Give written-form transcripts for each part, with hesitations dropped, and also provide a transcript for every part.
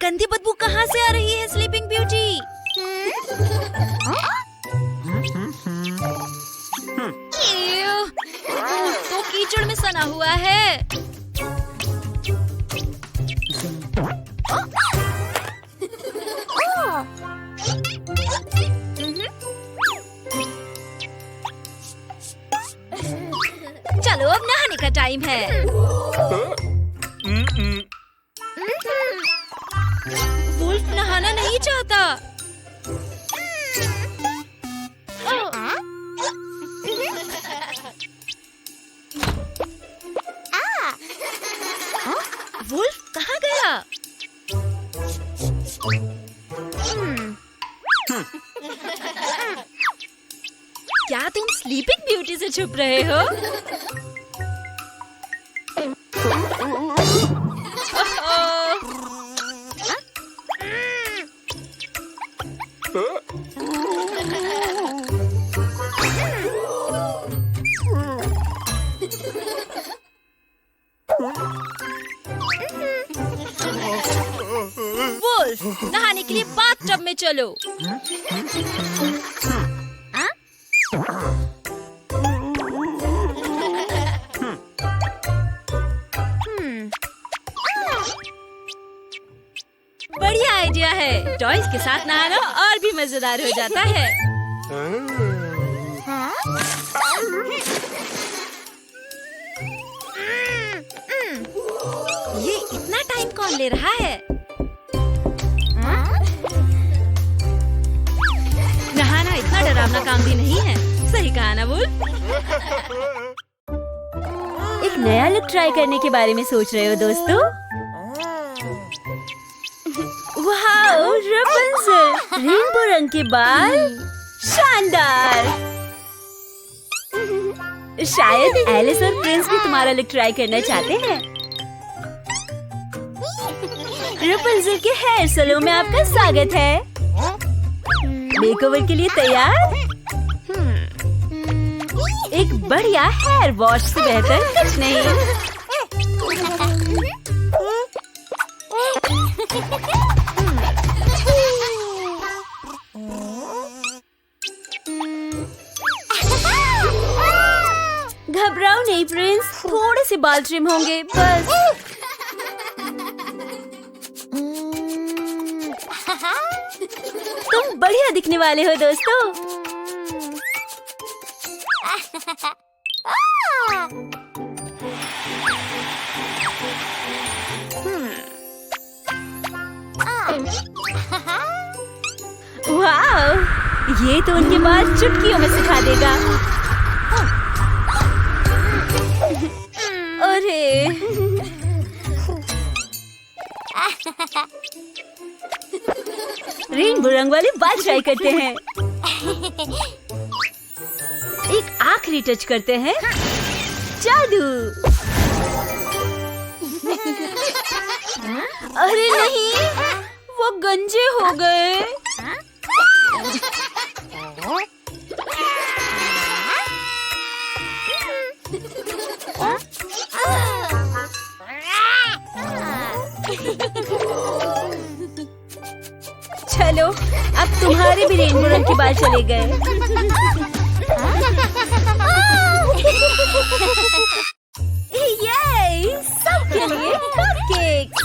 गंदी बदबू कहाँ से आ रही है स्लीपिंग ब्यूटी? तो कीचड़ में सना हुआ है। चलो अब नहाने का टाइम है। वुल्फ नहाना नहीं चाहता। वुल्फ कहाँ गया? क्या तुम स्लीपिंग ब्यूटी से छुप रहे हो? वुल्फ, नहाने के लिए बाथटब में चलो। बढ़िया आइडिया है। टॉयज के साथ नहाना और भी मजेदार हो जाता है। ये इतना टाइम कौन ले रहा है? नहाना इतना डरावना काम भी नहीं है। सही कहा ना वुल्फ? एक नया लुक ट्राई करने के बारे में सोच रहे हो दोस्तों? वाओ, रपुंज़ल, रेनबो रंग के बाल, शानदार। शायद एलिस और प्रिंस भी तुम्हारा लुक ट्राई करना चाहते हैं। रपुंज़ल के हेयर सैलून में आपका स्वागत है। मेकओवर के लिए तैयार? एक बढ़िया हेयर वॉश से बेहतर कुछ नहीं। घबराओ नहीं प्रिंस, थोड़े से बाल ट्रिम होंगे बस। तुम बढ़िया दिखने वाले हो दोस्तों। वाह, ये तो उनके बाल चुटकियों में सिखा देगा। अरे रेनबो रंग वाले बाल ट्राई करते हैं। एक आखिरी टच करते हैं। जादू। अरे नहीं, वो गंजे हो गए। चलो, अब तुम्हारे भी रेनबो रंग के बाल चले गए। ये सबके लिए कपकेक्स।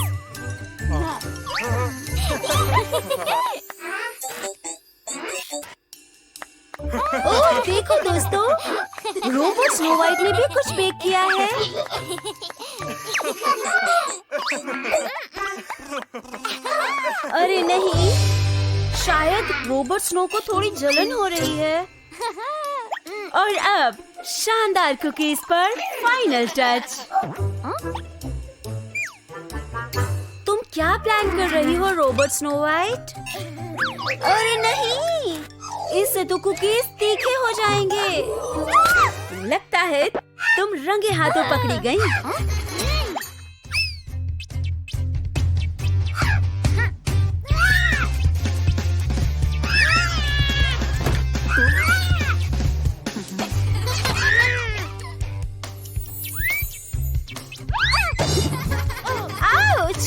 ओह देखो दोस्तों, रोबोट स्नो व्हाइट ने भी कुछ बेक किया है। अरे नहीं, शायद रोबोट स्नो को थोड़ी जलन हो रही है। और अब शानदार कुकीज पर फाइनल टच। तुम क्या प्लान कर रही हो रोबोट स्नो व्हाइट? अरे नहीं, इससे तो कुकीज तीखे हो जाएंगे। लगता है तुम रंगे हाथों पकड़ी गई। Ouch!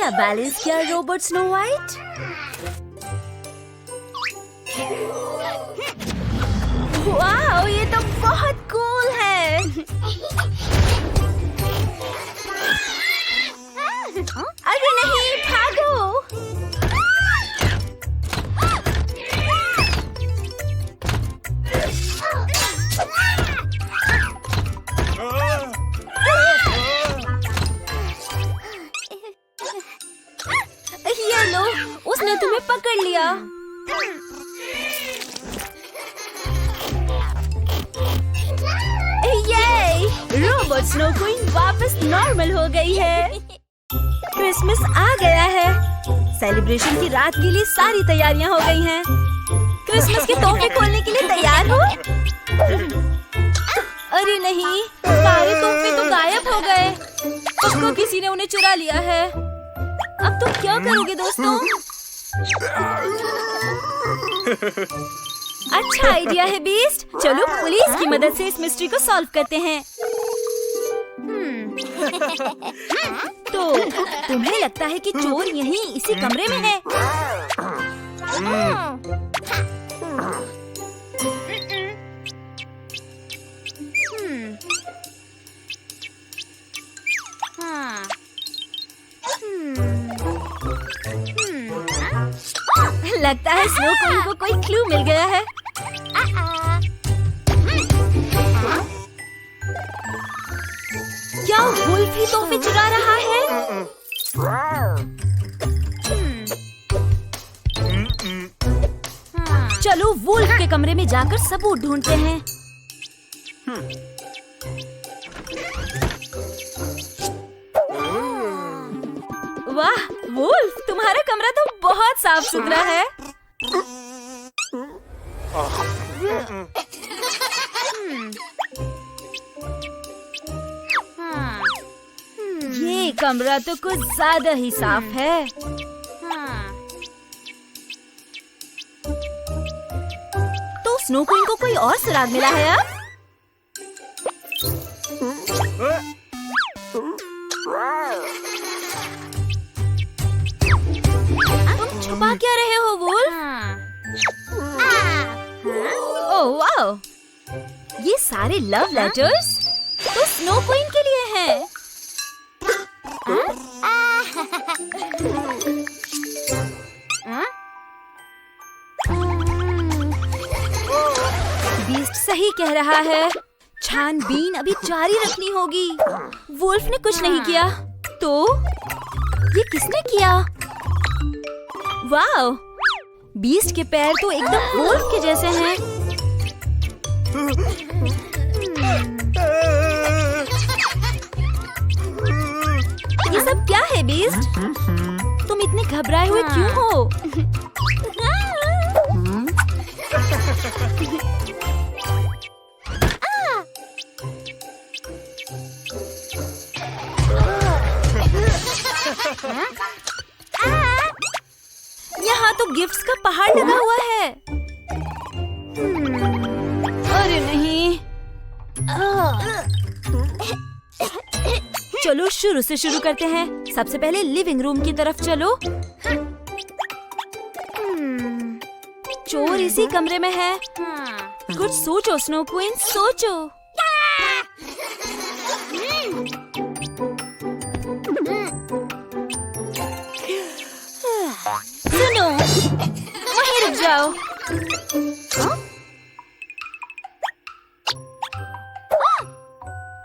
क्या बैलेंस किया रोबोट स्नो वाइट। वाह, ये तो बहुत कूल है। अरे नहीं, भागो। ये लो, उसने तुम्हें पकड़ लिया। ये रोबोट स्नो क्वीन वापस नॉर्मल हो गई है। क्रिसमस आ गया है। सेलिब्रेशन की रात के लिए सारी तैयारियां हो गई हैं। क्रिसमस के तोहफे खोलने के लिए तैयार हो? अरे नहीं, सारे तोहफे तो गायब हो गए। उसको किसी ने उन्हें चुरा लिया है। अब तुम क्या करोगे दोस्तों? अच्छा आइडिया है बीस्ट। चलो पुलिस की मदद से इस मिस्ट्री को सॉल्व करते हैं। तो तुम्हें लगता है कि चोर यहीं इसी कमरे में है? लगता है स्नो क्वीन को कोई क्लू मिल गया है। क्या वुल्फ ही तोहफे चुरा रहा है? चलो वुल्फ के कमरे में जाकर सबूत ढूंढते हैं। वाह वुल्फ, तुम्हारा कमरा तो बहुत साफ सुथरा है। ये कमरा तो कुछ ज्यादा ही साफ है। तो स्नो क्वीन को कोई और सुराग मिला है अब? तुम छुपा क्या रहे हो वुल्फ? ओह वाओ, ये सारे लव लेटर्स तो स्नो क्वीन के लिए हैं। बीस्ट सही कह रहा है। छानबीन अभी जारी रखनी होगी। वुल्फ ने कुछ नहीं किया तो ये किसने किया? वाओ, बीस्ट के पैर तो एकदम वुल्फ के जैसे हैं। ये सब क्या है बीस्ट? तुम इतने घबराए हुए क्यों हो? यहाँ तो गिफ्ट्स का पहाड़ लगा हुआ है। अरे नहीं। चलो शुरू से शुरू करते हैं। सबसे पहले लिविंग रूम की तरफ चलो। चोर इसी कमरे में है। कुछ सोचो स्नो क्वीन, सोचो। सुनो, वहीं रुक जाओ।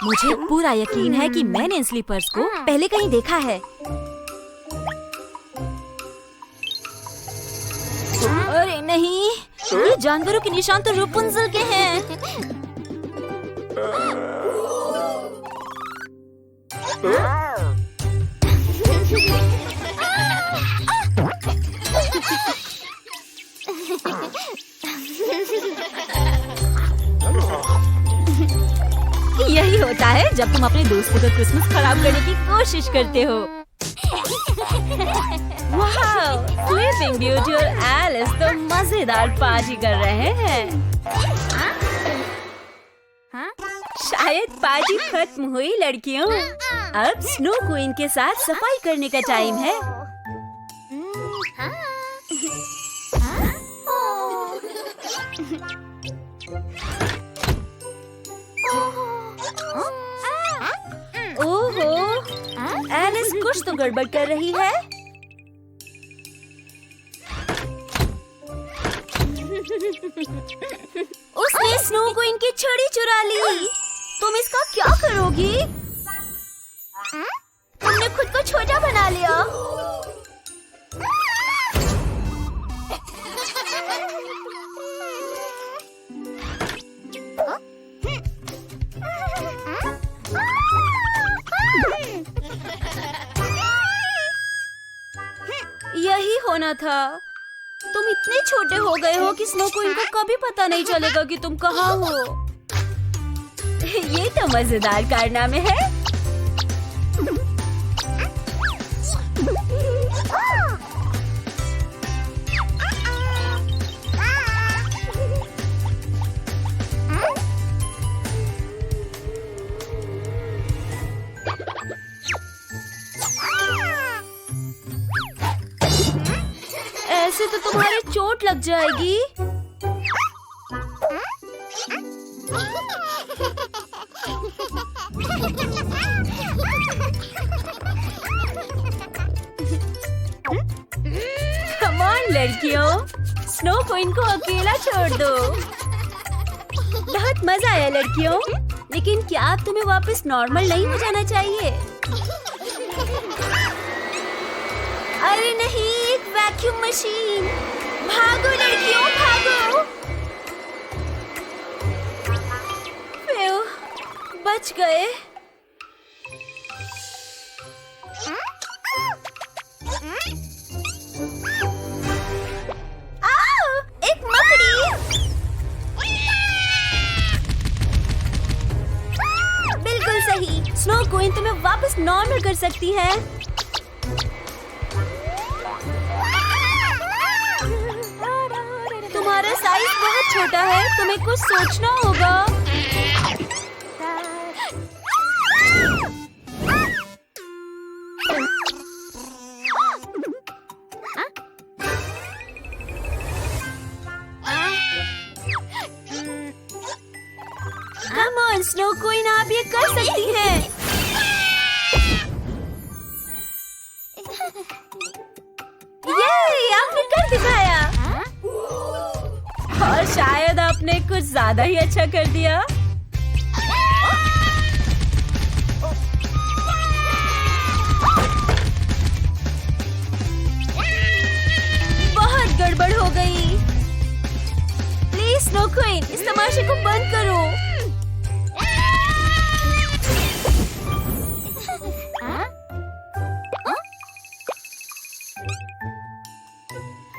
मुझे पूरा यकीन है कि मैंने इन स्लीपर्स को पहले कहीं देखा है। अरे नहीं, ये जानवरों के निशान तो रेपुंज़ल के हैं। यही होता है जब तुम अपने दोस्तों का क्रिसमस खराब करने की कोशिश करते हो। वाह, स्लीपिंग ब्यूटी और एलिस तो मजेदार पार्टी कर रहे हैं। शायद पार्टी खत्म हुई लड़कियों। अब स्नो क्वीन के साथ सफाई करने का टाइम है। ओहो, एलिस कुछ तो गड़बड़ कर रही है। उसने स्नो क्वीन की छड़ी चुरा ली। तुम इसका क्या करोगी? तुमने खुद को छोटा बना लिया। यही होना था। तुम इतने छोटे हो गए हो कि स्नो क्वीन को कभी पता नहीं चलेगा कि तुम कहाँ हो। ये तो मजेदार कारनामे है। ऐसे तो तुम्हारे चोट लग जाएगी। कम ऑन लड़कियों, स्नो क्वीन को अकेला छोड़ दो। बहुत मजा आया लड़कियों, लेकिन क्या अब तुम्हें वापस नॉर्मल नहीं हो जाना चाहिए? अरे नहीं, एक वैक्यूम मशीन। भागो लड़कियों, भागो। फिर बच गए। एक मकड़ी। बिल्कुल सही, स्नो क्वीन तुम्हें वापस नॉर्मल कर सकती है। तुम्हारा साइज बहुत छोटा है, तुम्हें कुछ सोचना होगा। कम ऑन स्नो क्वीन, आप ये कर सकती हैं। ये आपने कर दिखाया। और शायद आपने कुछ ज्यादा ही अच्छा कर दिया। बहुत गड़बड़ हो गई। प्लीज स्नो क्वीन, इस तमाशे को बंद करो।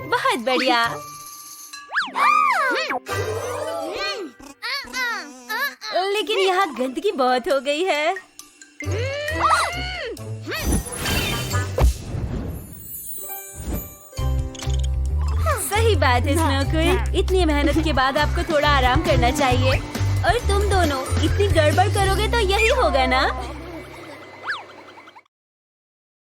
बहुत बढ़िया। लेकिन यहाँ गंदगी बहुत हो गई है। सही बात है स्नो क्वीन, इतनी मेहनत के बाद आपको थोड़ा आराम करना चाहिए। और तुम दोनों इतनी गड़बड़ करोगे तो यही होगा ना।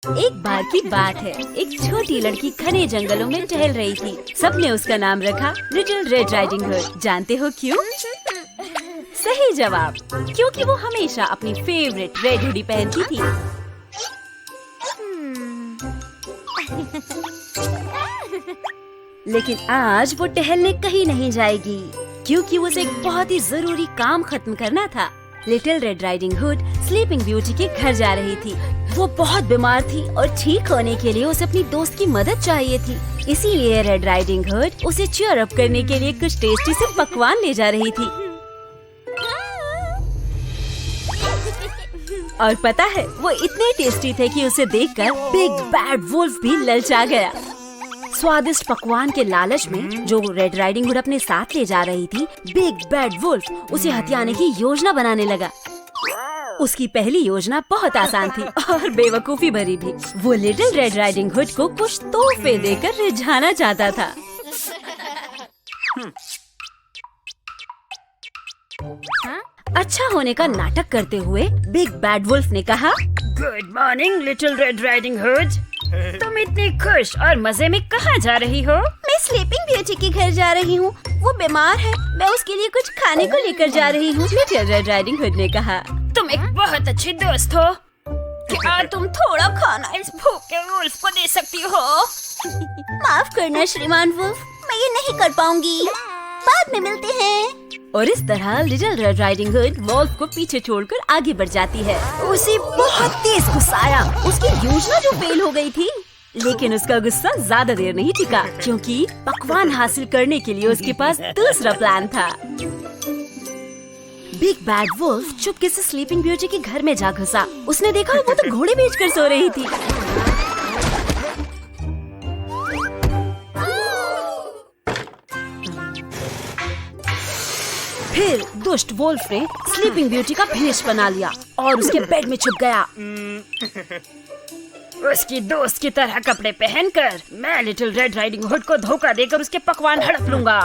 एक बार की बात है, एक छोटी लड़की घने जंगलों में टहल रही थी। सबने उसका नाम रखा लिटिल रेड राइडिंग हुड। जानते हो क्यों? सही जवाब, क्योंकि वो हमेशा अपनी फेवरेट रेड हुडी पहनती थी। लेकिन आज वो टहलने कहीं नहीं जाएगी, क्योंकि उसे एक बहुत ही जरूरी काम खत्म करना था। Little Red Riding hood sleeping beauty के घर जा रही थी। वो बहुत बीमार थी और ठीक होने के लिए उसे अपनी दोस्त की मदद चाहिए थी। इसीलिए रेड राइडिंग हुड उसे चीयर अप करने के लिए कुछ टेस्टी से पकवान ले जा रही थी। और पता है, वो इतने टेस्टी थे कि उसे देखकर बिग बैड वुल्फ भी ललचा गया। स्वादिष्ट पकवान के लालच में जो रेड राइडिंग हुड अपने साथ ले जा रही थी, बिग बैड वुल्फ उसे हथियाने की योजना बनाने लगा। उसकी पहली योजना बहुत आसान थी और बेवकूफी भरी भी। वो लिटिल रेड राइडिंग हुड को कुछ तोहफे देकर रिझाना चाहता था। अच्छा होने का नाटक करते हुए बिग बैड वुल्फ ने कहा, good morning little Red Riding hood. तुम इतनी खुश और मजे में कहाँ जा रही हो? मैं स्लीपिंग ब्यूटी के घर जा रही हूँ। वो बीमार है, मैं उसके लिए कुछ खाने को लेकर जा रही हूँ। लिटिल रेड राइडिंग हुड ने कहा, तुम एक बहुत अच्छी दोस्त हो। क्या तुम थोड़ा खाना इस भूखे वुल्फ को दे सकती हो? माफ करना श्रीमान वुल्फ, मैं ये नहीं कर पाऊंगी। बाद में मिलते हैं। और इस तरह Little Red Riding Hood wolf को पीछे छोड़कर आगे बढ़ जाती है। उसे बहुत तेज गुस्सा आया। उसकी योजना जो फेल हो गई थी, लेकिन उसका गुस्सा ज्यादा देर नहीं टिका, क्योंकि पकवान हासिल करने के लिए उसके पास दूसरा प्लान था। बिग बैड वुल्फ चुपके से स्लीपिंग ब्यूटी के घर में जा घुसा। उसने देखा वो तो घोड़े बेचकर सो रही थी। फिर दुष्ट वुल्फ ने स्लीपिंग ब्यूटी का भेष बना लिया और उसके बेड में छुप गया। उसकी दोस्त की तरह कपड़े पहनकर मैं लिटिल रेड राइडिंग हुड को धोखा देकर उसके पकवान हड़प लूंगा।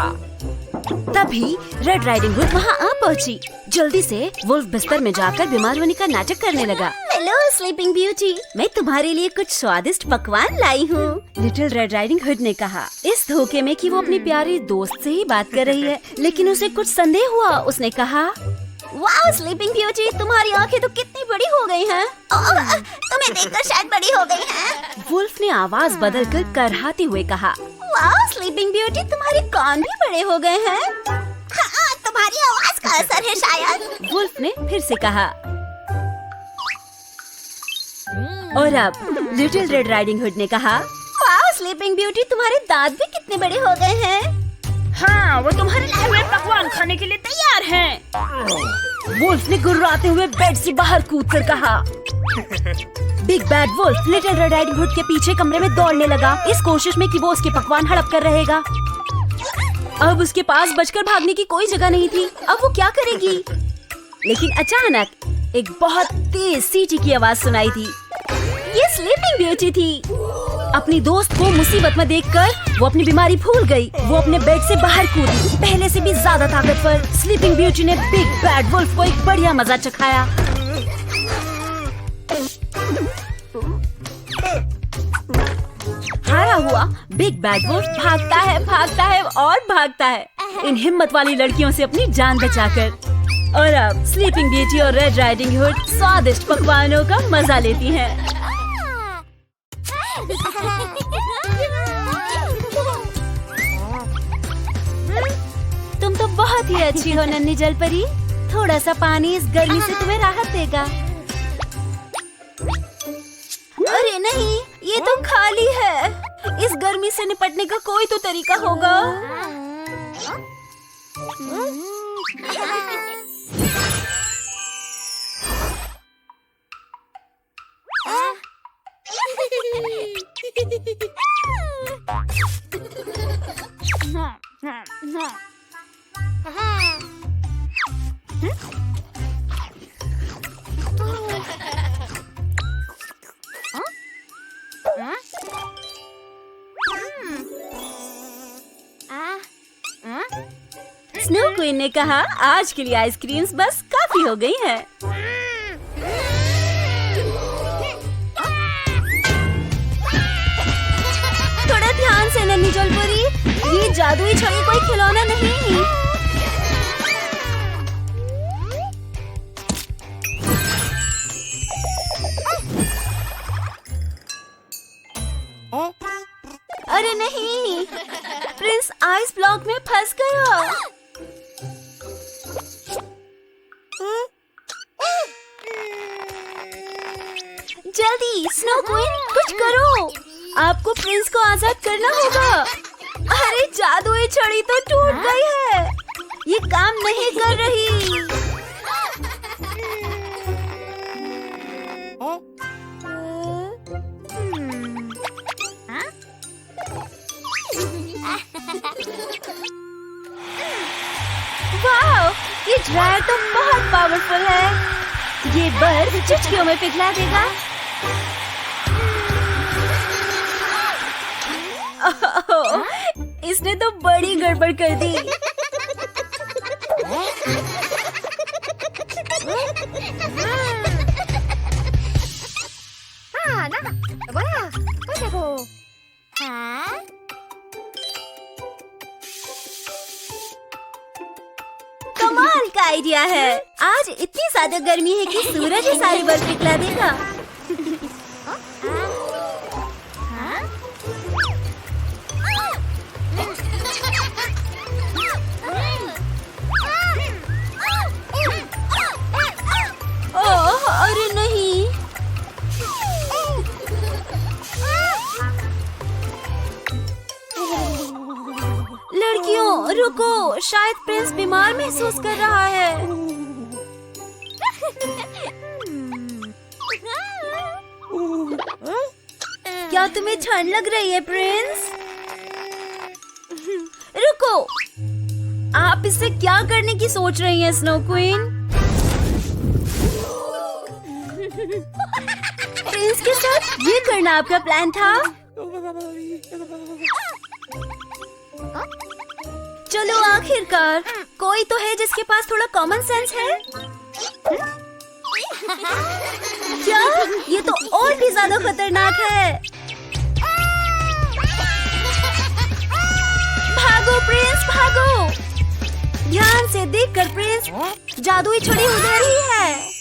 तभी रेड राइडिंग हुड वहाँ आ पहुँची। जल्दी से वुल्फ बिस्तर में जाकर बीमार होने का नाटक करने लगा। हेलो स्लीपिंग ब्यूटी, मैं तुम्हारे लिए कुछ स्वादिष्ट पकवान लाई हूँ। लिटिल रेड राइडिंग हुड ने कहा, इस धोखे में कि वो अपनी प्यारी दोस्त से ही बात कर रही है, लेकिन उसे कुछ संदेह हुआ। उसने कहा, वाह स्लीपिंग ब्यूटी, तुम्हारी आंखें तो कितनी बड़ी हो गई हैं। तुम्हें देखकर शायद बड़ी हो गई हैं। वुल्फ ने आवाज बदलकर करहाते हुए कहा, वाह स्लीपिंग ब्यूटी, तुम्हारे कान भी बड़े हो गए हैं। हाँ, तुम्हारी आवाज का असर है शायद। वुल्फ ने फिर से कहा। और अब लिटिल रेड राइडिंग हुड ने कहा, वाह स्लीपिंग ब्यूटी, तुम्हारे दांत भी कितने बड़े हो गए हैं। हाँ, वो तुम्हारे लाए हुए पकवान खाने के लिए तैयार हैं। वुल्फ ने गुर्राते हुए बेड से बाहर कूदकर कहा। Big Bad Wolf Little Red Riding Hood के पीछे कमरे में दौड़ने लगा, इस कोशिश में कि वो उसके पकवान हड़प कर रहेगा। अब उसके पास बचकर भागने की कोई जगह नहीं थी। अब वो क्या करेगी? लेकिन अचानक एक बहुत तेज सीटी की आवाज सुनाई थी। ये स्लीपिंग ब्यूटी थी। अपनी दोस्त को मुसीबत में देखकर वो अपनी बीमारी भूल गई। वो अपने बेड से बाहर कूदी, पहले से भी ज्यादा ताकतवर। स्लीपिंग ब्यूटी ने बिग बैड वुल्फ को एक बढ़िया मजा चखाया। हारा हुआ बिग बैड वुल्फ भागता है और भागता है, इन हिम्मत वाली लड़कियों से अपनी जान बचाकर। और अब स्लीपिंग ब्यूटी और रेड राइडिंग हुड स्वादिष्ट पकवानों का मजा लेती हैं। तुम तो बहुत ही अच्छी हो नन्ही जलपरी। थोड़ा सा पानी इस गर्मी से तुम्हें राहत देगा। अरे नहीं, ये तो खाली है। इस गर्मी से निपटने का कोई तो तरीका होगा। स्नो क्वीन ने कहा, आज के लिए आइसक्रीम्स बस काफी हो गई हैं। थोड़ा ध्यान से नन्ही जलपरी, ये जादुई छड़ी कोई खिलौना नहीं। अरे नहीं, प्रिंस आइस ब्लॉक में फंस गया। जल्दी स्नो क्वीन, कुछ करो। आपको प्रिंस को आजाद करना होगा। अरे जादुई छड़ी तो टूट गई है, ये काम नहीं कर रही। वाह, ये ड्रायर तो बहुत पावरफुल है। ये बर्फ चुटकियों में पिघला देगा। इसने तो बड़ी गड़बड़ कर दी। आइडिया है। आज इतनी ज्यादा गर्मी है कि सूरज ही सारी बर्फ पिघला देगा। ओह, अरे नहीं। लड़कियों रुको, शायद प्रिंस बीमार महसूस कर रहा है। क्या तुम्हें ठंड लग रही है प्रिंस? रुको, आप इससे क्या करने की सोच रही हैं स्नो क्वीन? प्रिंस के साथ ये करना आपका प्लान था? चलो आखिरकार कोई तो है जिसके पास थोड़ा कॉमन सेंस है। क्या? ये तो और भी ज्यादा खतरनाक है। भागो प्रिंस भागो। ध्यान से देखकर प्रिंस, जादुई छड़ी उधर ही है।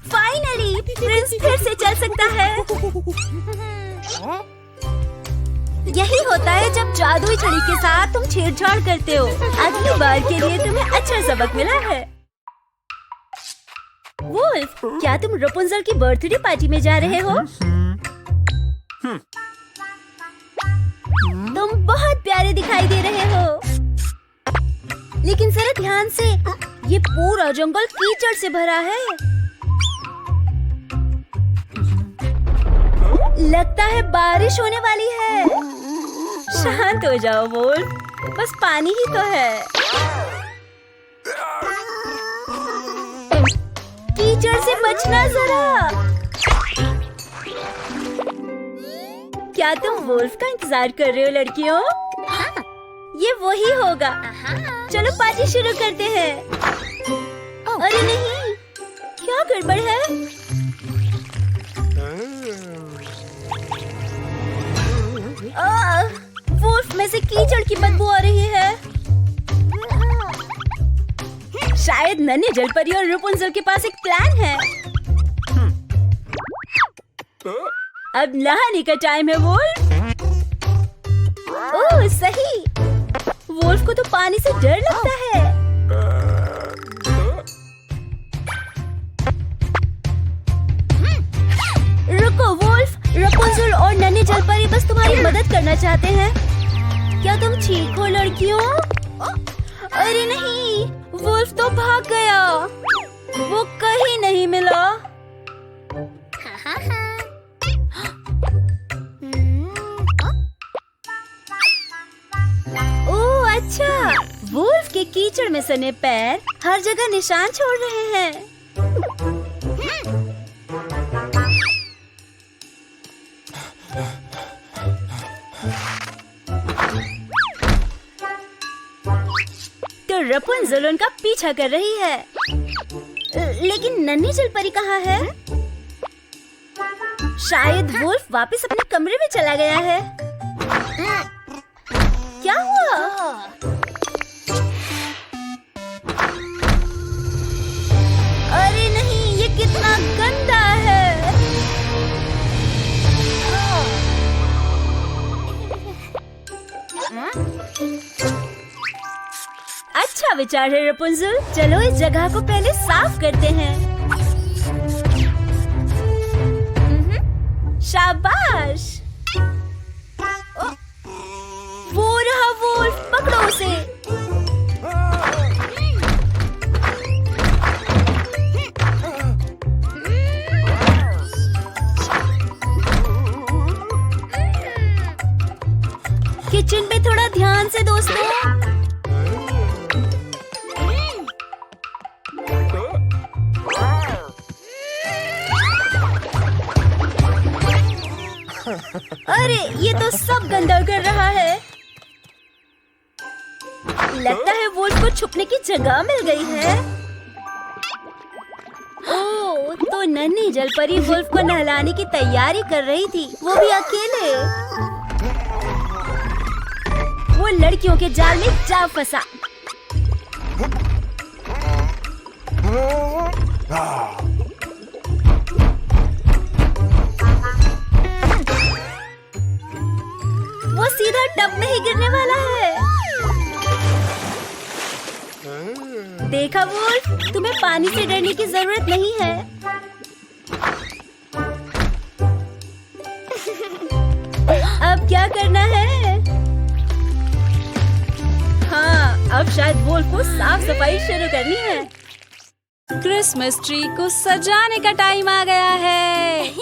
फाइनली प्रिंस फिर से चल सकता है। यही होता है जब जादुई छड़ी के साथ तुम छेड़छाड़ करते हो। अगली बार के लिए तुम्हें अच्छा सबक मिला है। वुल्फ, क्या तुम रपुंजल की बर्थडे पार्टी में जा रहे हो? तुम बहुत प्यारे दिखाई दे रहे हो, लेकिन जरा ध्यान से, ये पूरा जंगल कीचड़ से भरा है। लगता है बारिश होने वाली है। शांत हो जाओ वुल्फ, बस पानी ही तो है। कीचड़ से बचना जरा। क्या तुम वुल्फ का इंतजार कर रहे हो लड़कियों? ये वही होगा। चलो पार्टी शुरू करते हैं। अरे नहीं, क्या गड़बड़ है? वुल्फ में से कीचड़ की बदबू आ रही है। शायद नन्हे जलपरी और रपुंजल के पास एक प्लान है। अब नहाने का टाइम है वुल्फ। ओह सही, वुल्फ को तो पानी से डर लगता है। रुको वुल्फ, रपुंजल और नन्हे जलपरी बस तुम्हारी मदद करना चाहते हैं। क्या तुम ठीक हो लड़कियों? अरे नहीं, वुल्फ तो भाग गया। वो कहीं नहीं मिला। ओह अच्छा, वुल्फ के कीचड़ में सने पैर हर जगह निशान छोड़ रहे हैं। तो रपुंजल उनका पीछा कर रही है, लेकिन नन्ही जलपरी कहाँ है? शायद वुल्फ वापस अपने कमरे में चला गया है। क्या हुआ? अरे नहीं, ये कितना गंदा है। अच्छा विचार है रपुंजल, चलो इस जगह को पहले साफ करते हैं। शाबाश। वो रहा वुल्फ, पकड़ो उसे। किचन पे थोड़ा ध्यान से दोस्तों। अरे ये तो सब गंदा कर रहा है। लगता है वुल्फ को छुपने की जगह मिल गई है। ओह, तो नन्ही जलपरी वुल्फ को नहलाने की तैयारी कर रही थी, वो भी अकेले। वो लड़कियों के जाल में जा फंसा। वो सीधा टब में ही गिरने वाला है। देखा वुल्फ, तुम्हें पानी से डरने की जरूरत नहीं है। अब क्या करना है? हाँ, अब शायद वुल्फ को साफ सफाई शुरू करनी है। क्रिसमस ट्री को सजाने का टाइम आ गया है।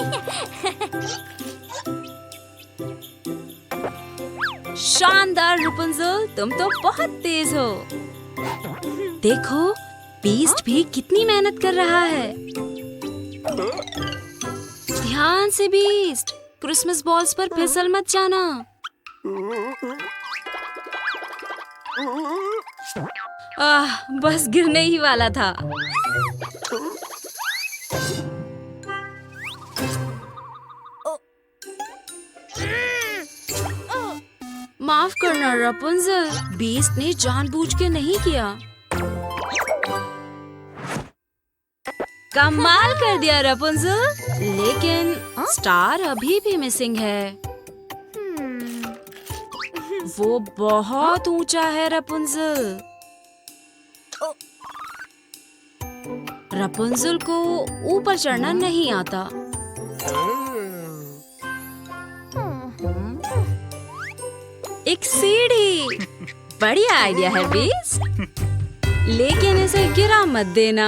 शानदार रपुंज़ल, तुम तो बहुत तेज हो। देखो, बीस्ट भी कितनी मेहनत कर रहा है। ध्यान से बीस्ट, क्रिसमस बॉल्स पर फिसल मत जाना। बस गिरने ही वाला था। माफ करना रपुंज़ल, बीस्ट ने जानबूझ के नहीं किया। कमाल कर दिया रपुंज़ल, लेकिन स्टार अभी भी मिसिंग है। वो बहुत ऊंचा है रपुंज़ल। रपुंज़ल को ऊपर चढ़ना नहीं आता। एक सीढ़ी, बढ़िया आइडिया है बीस्ट, लेकिन इसे गिरा मत देना।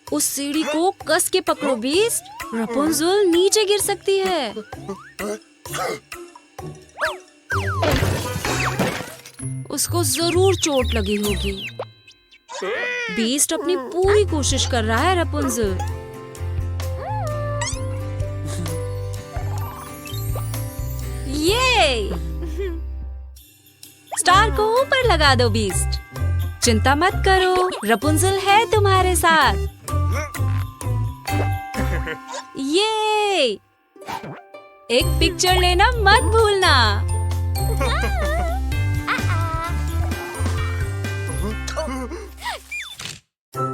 उस सीढ़ी को कस के पकड़ो बीस्ट, रपुंज़ल नीचे गिर सकती है। उसको जरूर चोट लगी होगी। बीस्ट अपनी पूरी कोशिश कर रहा है रपुंज़ल। ये स्टार को ऊपर लगा दो बीस्ट। चिंता मत करो, रपुंज़ल है तुम्हारे साथ। ये एक पिक्चर लेना मत भूलना।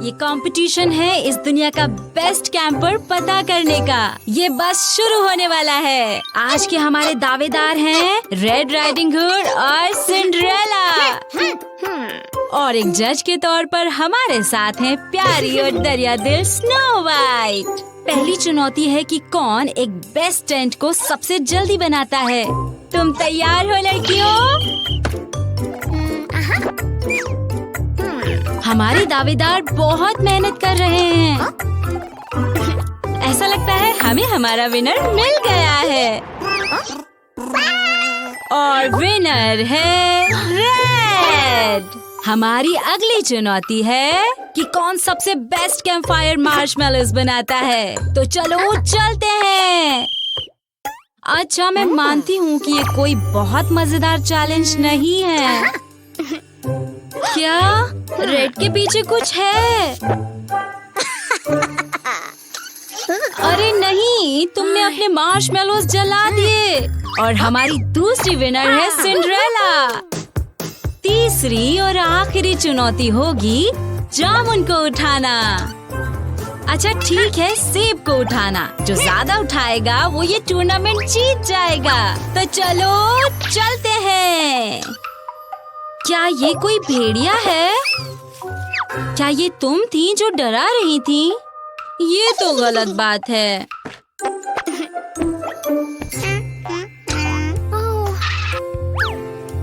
ये कंपटीशन है इस दुनिया का बेस्ट कैंपर पता करने का। ये बस शुरू होने वाला है। आज के हमारे दावेदार हैं रेड राइडिंग हुड और सिंड्रेला, और एक जज के तौर पर हमारे साथ हैं प्यारी और दरिया दिल स्नो वाइट। पहली चुनौती है कि कौन एक बेस्ट टेंट को सबसे जल्दी बनाता है। तुम तैयार हो लड़कियों? हमारे दावेदार बहुत मेहनत कर रहे हैं। ऐसा लगता है हमें हमारा विनर मिल गया है, और विनर है रेड। हमारी अगली चुनौती है कि कौन सबसे बेस्ट कैंपफायर मार्शमेलोज बनाता है। तो चलो चलते हैं। अच्छा, मैं मानती हूँ कि ये कोई बहुत मजेदार चैलेंज नहीं है। क्या रेड के पीछे कुछ है? अरे नहीं, तुमने अपने मार्शमेलोज जला दिए। और हमारी दूसरी विनर है सिंड्रेला। तीसरी और आखिरी चुनौती होगी जामुन को उठाना। अच्छा ठीक है, सेब को उठाना। जो ज्यादा उठाएगा वो ये टूर्नामेंट जीत जाएगा। तो चलो चलते हैं। क्या ये कोई भेड़िया है? क्या ये तुम थी जो डरा रही थी? ये तो गलत बात है।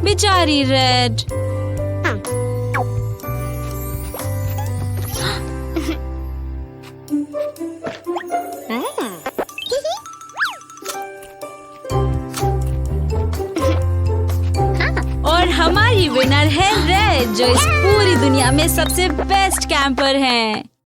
बेचारी रेड। और हमारी विनर है रेड, जो इस पूरी दुनिया में सबसे बेस्ट कैंपर हैं।